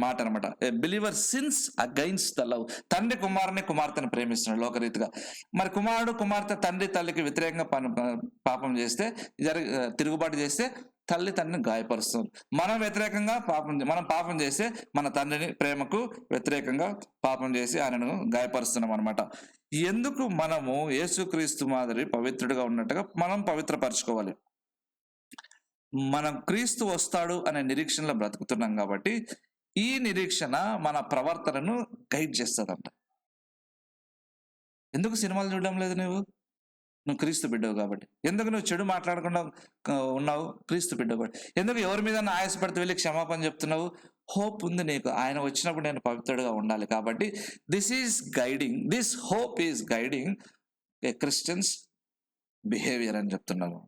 మాట అనమాట. A believer since against the love. తండ్రి కుమారుని, కుమార్తెను ప్రేమిస్తున్నాడు లోకరీతిగా. మరి కుమారుడు కుమార్తె తండ్రి తల్లికి వ్యతిరేకంగా పాపం చేస్తే, తిరుగుబాటు చేస్తే తల్లి తండ్రిని గాయపరుస్తుంది. మనం పాపం చేస్తే మన తండ్రిని ప్రేమకు వ్యతిరేకంగా పాపం చేసి ఆయనను గాయపరుస్తున్నాం అనమాట. ఎందుకు మనము యేసుక్రీస్తు మాదిరి పవిత్రుడిగా ఉన్నట్టుగా మనం పవిత్రపరచుకోవాలి. మనం క్రీస్తు వస్తాడు అనే నిరీక్షణలో బ్రతుకుతున్నాం కాబట్టి ఈ నిరీక్షణ మన ప్రవర్తనను గైడ్ చేస్తుందంట. ఎందుకు సినిమాలు చూడడం లేదు నువ్వు క్రీస్తు బిడ్డవు కాబట్టి. ఎందుకు నువ్వు చెడు మాట్లాడకుండా ఉన్నావు? క్రీస్తు బిడ్డవు కాబట్టి. ఎందుకు ఎవరి మీద ఆయాసపడితే వెళ్ళి క్షమాపణ చెప్తున్నావు? హోప్ ఉంది నీకు, ఆయన వచ్చినప్పుడు నేను పవిత్రుడిగా ఉండాలి కాబట్టి. This hope is guiding A Christians behaviour అని చెప్తున్నాను.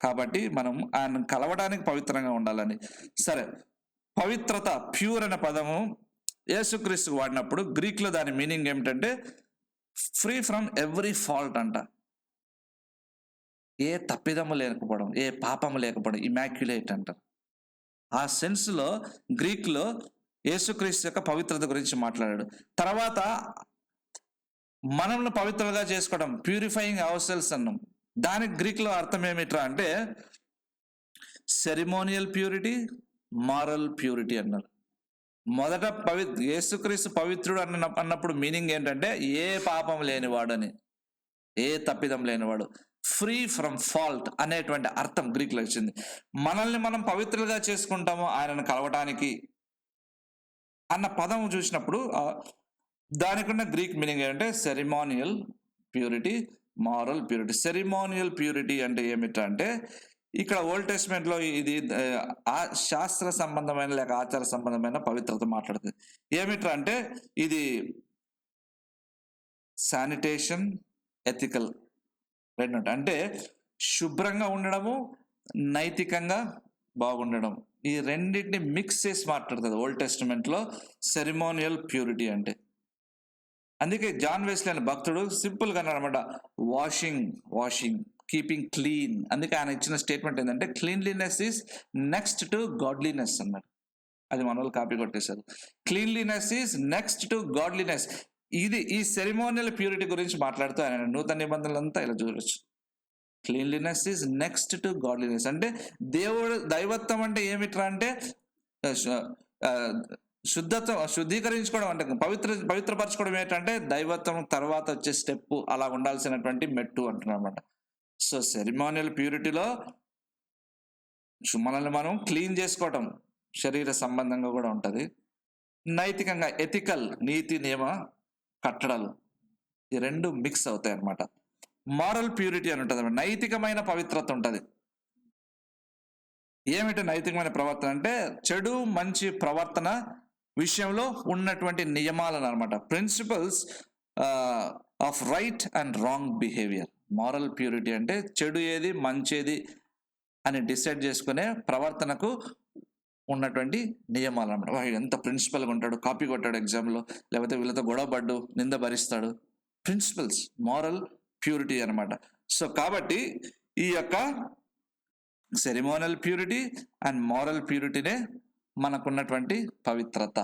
కాబట్టి మనం ఆయన కలవడానికి పవిత్రంగా ఉండాలని. సరే, పవిత్రత, ప్యూర్ అనే పదము యేసుక్రీస్తు వాడినప్పుడు గ్రీక్లో దాని మీనింగ్ ఏమిటంటే ఫ్రీ ఫ్రమ్ ఎవ్రీ ఫాల్ట్ అంట. ఏ తప్పిదము లేకపోవడం, ఏ పాపము లేకపోవడం, ఇమాక్యులేట్ అంటారు. ఆ సెన్స్లో గ్రీక్లో యేసుక్రీస్తు యొక్క పవిత్రత గురించి మాట్లాడాడు. తర్వాత మనల్ని పవిత్రగా చేసుకోవడం, ప్యూరిఫైయింగ్ అవర్ సెల్స్ అన్నాం. దానికి గ్రీక్లో అర్థం ఏమిట్రా అంటే సెరిమోనియల్ ప్యూరిటీ, మారల్ ప్యూరిటీ అన్నారు. మొదట యేసుక్రీస్తు పవిత్రుడు అన్నప్పుడు మీనింగ్ ఏంటంటే ఏ పాపం లేనివాడు అని, ఏ తప్పిదం లేనివాడు, ఫ్రీ ఫ్రమ్ ఫాల్ట్ అనేటువంటి అర్థం గ్రీక్లో వచ్చింది. మనల్ని మనం పవిత్రులుగా చేసుకుంటాము ఆయనను కలవటానికి అన్న పదం చూసినప్పుడు దానికున్న గ్రీక్ మీనింగ్ ఏంటంటే ceremonial purity, moral purity. Ceremonial purity అంటే ఏమిటంటే ఇక్కడ ఓల్డ్ టెస్ట్మెంట్ లో ఇది శాస్త్ర సంబంధమైన లేక ఆచార సంబంధమైన పవిత్రత మాట్లాడుతుంది. ఏమిట్రా అంటే ఇది శానిటేషన్, ఎథికల్ రెండు. అంటే శుభ్రంగా ఉండడము, నైతికంగా బాగుండడం, ఈ రెండింటిని మిక్స్ చేసి మాట్లాడుతుంది ఓల్డ్ టెస్టిమెంట్ లో సెరిమోనియల్ ప్యూరిటీ అంటే. అందుకే జాన్ వెస్లీ అనే భక్తుడు సింపుల్ గా అన్నమాట, వాషింగ్ కీపింగ్ క్లీన్. అందుకే ఆయన ఇచ్చిన స్టేట్మెంట్ ఏంటంటే cleanliness is next to godliness అన్నాడు. అది మన వాళ్ళు కాపీ కొట్టేశారు. Cleanliness is next to godliness. ఈ సెరిమోనియల్ ప్యూరిటీ గురించి మాట్లాడుతూ ఆయన నూతన నిబంధనలంతా ఇలా చూడొచ్చు. Cleanliness is next to godliness. అంటే దైవత్వం అంటే ఏమిట్రా అంటే శుద్ధీకరించుకోవడం, అంటే పవిత్రపరచుకోవడం ఏంటంటే దైవత్వం తర్వాత వచ్చే స్టెప్, అలా ఉండాల్సినటువంటి మెట్టు అంటున్నమాట. సో సెరిమోనియల్ ప్యూరిటీలో మనల్ని మనం క్లీన్ చేసుకోవటం శరీర సంబంధంగా కూడా ఉంటుంది. నైతికంగా ఎథికల్, నీతి నియమ కట్టడాలు, ఈ రెండు మిక్స్ అవుతాయి అన్నమాట. మారల్ ప్యూరిటీ అని ఉంటుంది, నైతికమైన పవిత్రత ఉంటుంది. ఏమిటి నైతికమైన ప్రవర్తన అంటే చెడు మంచి ప్రవర్తన విషయంలో ఉన్నటువంటి నియమాలను అనమాట. Principles of right and wrong behaviour. Moral purity అంటే చెడు ఏది మంచేది అని డిసైడ్ చేసుకునే ప్రవర్తనకు ఉన్నటువంటి నియమాలు అనమాట. వాడు ఎంత ప్రిన్సిపల్గా ఉంటాడు, కాపీ కొట్టాడు ఎగ్జామ్లో, లేకపోతే వీళ్ళతో గొడవపడ్డు, నింద భరిస్తాడు. ప్రిన్సిపల్స్, మారల్ ప్యూరిటీ అనమాట. సో కాబట్టి ఈ యొక్క సెరిమోనల్ ప్యూరిటీ అండ్ మారల్ ప్యూరిటీనే మనకున్నటువంటి పవిత్రత.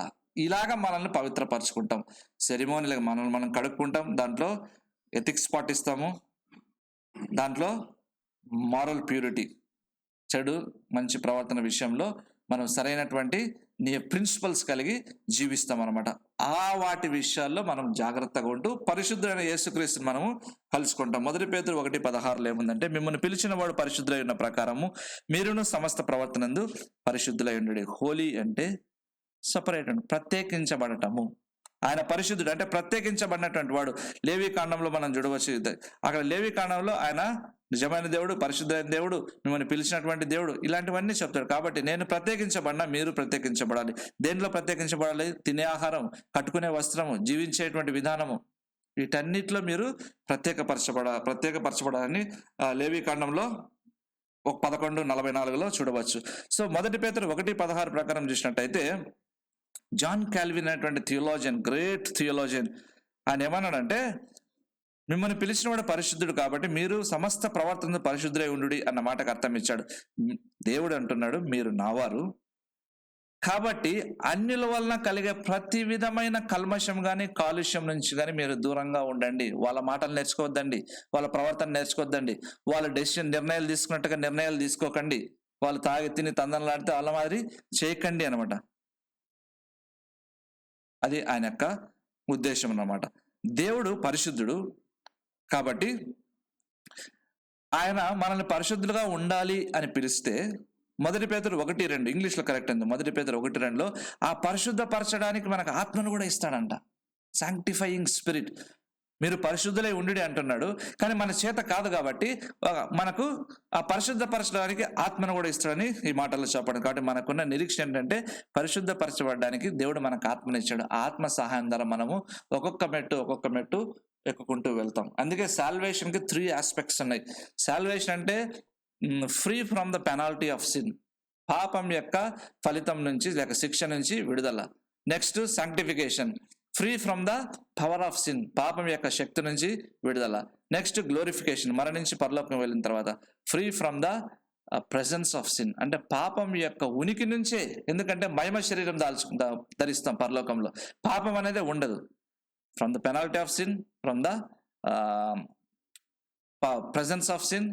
ఇలాగా మనల్ని పవిత్రపరచుకుంటాం. సెరిమోనీలుగా మనల్ని మనం కడుక్కుంటాం, దాంట్లో ఎథిక్స్ పాటిస్తాము, దాంట్లో మారల్ ప్యూరిటీ చెడు మంచి ప్రవర్తన విషయంలో మనం సరైనటువంటి ప్రిన్సిపల్స్ కలిగి జీవిస్తాం అనమాట. వాటి విషయాల్లో మనం జాగ్రత్తగా ఉంటూ పరిశుద్ధుడైన యేసుక్రీస్తుని మనము కలుసుకుంటాం. 1 పేతురు 1:16 ఏముందంటే, మిమ్మల్ని పిలిచిన వాడు పరిశుద్ధులై ఉన్న ప్రకారము మీరును సమస్త ప్రవర్తనందు పరిశుద్ధులై ఉండు. హోలీ అంటే సపరేట్, ప్రత్యేకించబడటము. ఆయన పరిశుద్ధుడు అంటే ప్రత్యేకించబడినటువంటి వాడు. లేవి కాండంలో మనం చూడవచ్చు, అక్కడ లేవి కాండంలో ఆయన నిజమైన దేవుడు, పరిశుద్ధమైన దేవుడు, మిమ్మల్ని పిలిచినటువంటి దేవుడు, ఇలాంటివన్నీ చెప్తాడు. కాబట్టి నేను ప్రత్యేకించబడినా మీరు ప్రత్యేకించబడాలి. దేంట్లో ప్రత్యేకించబడాలి? తినే ఆహారం, కట్టుకునే వస్త్రము, జీవించేటువంటి విధానము, వీటన్నిటిలో మీరు ప్రత్యేకపరచబడాలని లేవి కాండంలో 11:44 చూడవచ్చు. సో 1 పేతురు 1:16 ప్రకారం చూసినట్టయితే, జాన్ కాల్విన్ అనేటువంటి థియోలాజియన్, గ్రేట్ థియోలాజియన్, ఆయన ఏమన్నాడంటే, మిమ్మల్ని పిలిచిన వాడు పరిశుద్ధుడు కాబట్టి మీరు సమస్త ప్రవర్తన పరిశుద్ధులై ఉండు అన్న మాటకు అర్థం ఇచ్చాడు. దేవుడు అంటున్నాడు, మీరు నావారు కాబట్టి అన్యుల వలన కలిగే ప్రతి విధమైన కల్మషం కానీ కాలుష్యం నుంచి కానీ మీరు దూరంగా ఉండండి. వాళ్ళ మాటలు నేర్చుకోవద్దండి, వాళ్ళ ప్రవర్తన నేర్చుకోవద్దండి, వాళ్ళ నిర్ణయాలు తీసుకున్నట్టుగా నిర్ణయాలు తీసుకోకండి, వాళ్ళు తాగి తిని తందనలాడితే వాళ్ళ మాదిరి చేయకండి అనమాట. అది ఆయన యొక్క ఉద్దేశం అన్నమాట. దేవుడు పరిశుద్ధుడు కాబట్టి ఆయన మనల్ని పరిశుద్ధులుగా ఉండాలి అని పిలిస్తే 1 పేతురు 1:2 ఇంగ్లీష్లో కరెక్ట్ అండి. 1 పేతురు 1:2 ఆ పరిశుద్ధపరచడానికి మనకు ఆత్మను కూడా ఇస్తాడంట. Sanctifying spirit. మీరు పరిశుద్ధులై ఉండి అంటున్నాడు, కానీ మన చేత కాదు కాబట్టి మనకు ఆ పరిశుద్ధపరచడానికి ఆత్మను కూడా ఇస్తాడని ఈ మాటల్లో చెప్పడం. కాబట్టి మనకున్న నిరీక్షణ ఏంటంటే, పరిశుద్ధపరచబడడానికి దేవుడు మనకు ఆత్మని ఇచ్చాడు. ఆత్మ సహాయం ద్వారా మనము ఒక్కొక్క మెట్టు ఎక్కుకుంటూ వెళ్తాం. అందుకే సాల్వేషన్కి 3 ఆస్పెక్ట్స్ ఉన్నాయి. సాల్వేషన్ అంటే free from the penalty of sin, పాపం యొక్క ఫలితం నుంచి లేక శిక్ష నుంచి విడుదల. Next sanctification, free from the power of sin, పాపం యొక్క శక్తి నుంచి విడుదల. నెక్స్ట్ గ్లోరిఫికేషన్, మరణించి పరలోకం వెళ్ళిన తర్వాత free from the presence of sin, అంటే పాపం యొక్క ఉనికి నుంచే. ఎందుకంటే మహిమ శరీరం ధరిస్తాం పరలోకంలో, పాపం అనేది ఉండదు. From the penalty of sin, from the presence of sin,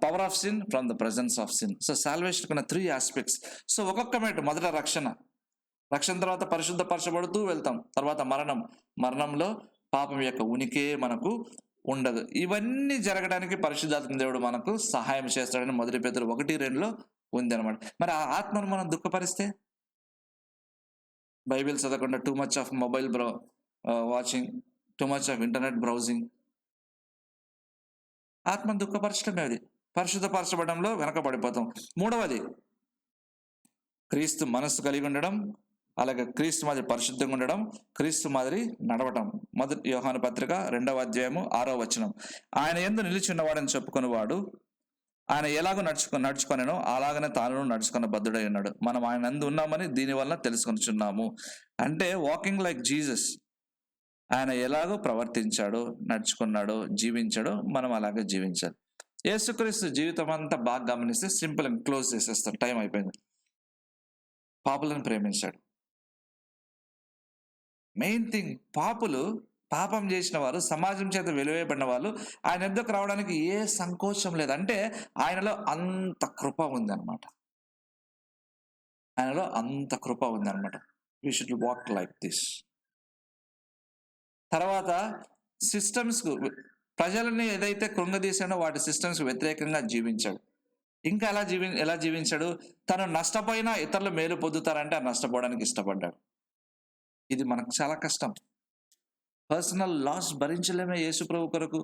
power of sin, from the presence of sin. So salvation kuna 3 aspects. So ఒక్కొక్క మెట్టు, మొదట రక్షణ తర్వాత పరిశుద్ధపరచబడుతూ వెళ్తాం, తర్వాత మరణంలో పాపం యొక్క ఉనికే మనకు ఉండదు. ఇవన్నీ జరగడానికి పరిశుద్ధాత్మ దేవుడు మనకు సహాయం చేస్తాడని 1 పేతురు 1:2 ఉంది అనమాట. మరి ఆ ఆత్మను మనం దుఃఖపరిస్తే, బైబిల్ చదవకుండా too much of mobile watching, too much of internet browsing, ఆత్మను దుఃఖపరచడమే. అది పరిశుద్ధపరచబడంలో వెనకబడిపోతాం. 3వది క్రీస్తు మనస్సు కలిగి ఉండడం, అలాగే క్రీస్తు మాదిరి పరిశుద్ధంగా ఉండడం, క్రీస్తు మాదిరి నడవటం. 1 యోహాను పత్రిక 2:6 ఆయన యందు నిలిచి ఉన్నవాడని చెప్పుకునేవాడు ఆయన ఎలాగో నడుచుకొనెనో అలాగనే తాను నడుచుకున్న బద్ధుడై ఉన్నాడు. మనం ఆయన నందు ఉన్నామని దీని వల్ల తెలుసుకొనిచున్నాము. అంటే వాకింగ్ లైక్ జీసస్, ఆయన ఎలాగో ప్రవర్తించాడో, నడుచుకున్నాడో, జీవించాడో మనం అలాగే జీవించాలి. యేసుక్రీస్తు జీవితం అంతా బాగా గమనిస్తే సింపుల్ క్లోజ్ చేసేస్తాం, టైం అయిపోయింది. పాపులను ప్రేమించాడు. మెయిన్ థింగ్, పాపం చేసిన వారు, సమాజం చేత వెలివేయబడిన వాళ్ళు ఆయన ఎద్దకు రావడానికి ఏ సంకోచం లేదు. అంటే ఆయనలో అంత కృప ఉంది అనమాట. ఆయనలో అంత కృప ఉంది అనమాట. We should walk like this. తర్వాత సిస్టమ్స్, ప్రజలని ఏదైతే కృంగదీశాడో వాటి సిస్టమ్స్ వ్యతిరేకంగా జీవించాడు. ఇంకా ఎలా జీవించాడు? తను నష్టపోయినా ఇతరులు మేలు పొందుతారంటే ఆ నష్టపోవడానికి ఇష్టపడ్డాడు. ఇది మనకు చాలా కష్టం. పర్సనల్ లాస్ భరించలేమే యేసు ప్రభు కొరకు.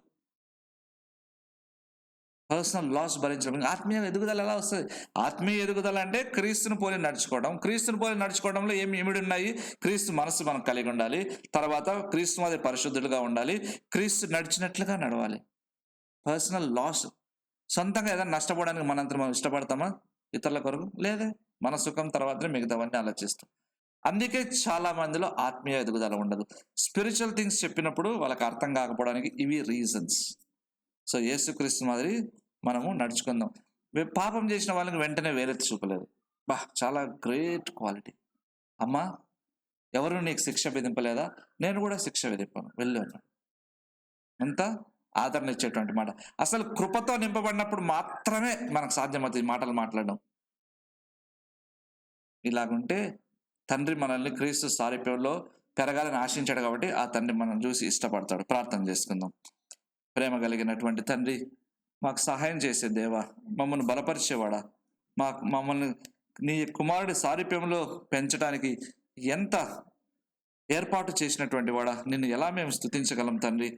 పర్సనల్ లాస్ భరించలేము. ఆత్మీయ ఎదుగుదల ఎలా వస్తుంది? ఆత్మీయ ఎదుగుదల అంటే క్రీస్తుని పోలి నడుచుకోవడం. క్రీస్తుని పోలి నడుచుకోవడంలో ఏమి ఇమిడి ఉన్నాయి? క్రీస్తు మనసు మనం కలిగి ఉండాలి. తర్వాత క్రీస్తు మాదిరి పరిశుద్ధులుగా ఉండాలి. క్రీస్తు నడిచినట్లుగా నడవాలి. పర్సనల్ లాస్, సొంతంగా ఏదైనా నష్టపోవడానికి మనం ఇష్టపడతామా ఇతరుల కొరకు? లేదే. మన సుఖం తర్వాతనే మిగతావన్నీ ఆలోచిస్తాం. అందుకే చాలా మందిలో ఆత్మీయ ఎదుగుదల ఉండదు. స్పిరిచువల్ థింగ్స్ చెప్పినప్పుడు వాళ్ళకి అర్థం కాకపోవడానికి ఇవి రీజన్స్. సో యేసుక్రీస్తు మాదిరి మనము నడుచుకుందాం. పాపం చేసిన వాళ్ళకి వెంటనే వేరెత్తి చూపలేదు. చాలా గ్రేట్ క్వాలిటీ. అమ్మా, ఎవరు నీకు శిక్ష విధింపలేదా? నేను కూడా శిక్ష విధింపాను, వెళ్ళాను. ఎంత ఆదరణ ఇచ్చేటువంటి మాట. అసలు కృపతో నింపబడినప్పుడు మాత్రమే మనకు సాధ్యమవుతుంది మాటలు మాట్లాడడం. ఇలాగుంటే తండ్రి మనల్ని క్రీస్తు సారూప్యంలో పెరగాలని ఆశించాడు కాబట్టి ఆ తండ్రి మనం చూసి ఇష్టపడతాడు. ప్రార్థన చేసుకుందాం. ప్రేమ కలిగినటువంటి తండ్రి, మాకు సహాయం చేసే దేవా, మమ్మల్ని బలపరిచేవాడా, మమ్మల్ని నీ కుమారుడి సారూప్యంలో పెంచడానికి ఎంత ఏర్పాటు చేసినటువంటి వాడా, నిన్ను ఎలా మేము స్తుతించగలం తండ్రి.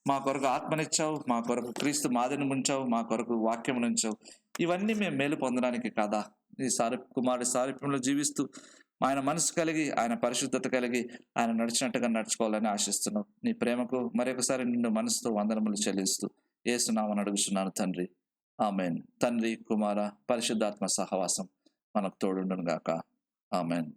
మా కొరకు ఆత్మనిచ్చావు, మా కొరకు క్రీస్తు మాదిరిని ఉంచావు, మా కొరకు వాక్యం ఉంచావు. ఇవన్నీ మేము మేలు పొందడానికి కాదా? నీ కుమారుడి సారూప్యంలో జీవిస్తూ ఆయన మనసు కలిగి, ఆయన పరిశుద్ధత కలిగి, ఆయన నడిచినట్టుగా నడుచుకోవాలని ఆశిస్తున్నావు. నీ ప్రేమకు మరొకసారి నిన్ను మనసుతో వందనములు చెల్లిస్తూ యేసు నామమున అడుగుచున్నాను తండ్రి. ఆమెన్. తండ్రి, కుమార, పరిశుద్ధాత్మ సహవాసం మనకు తోడుండును గాక. ఆమెన్.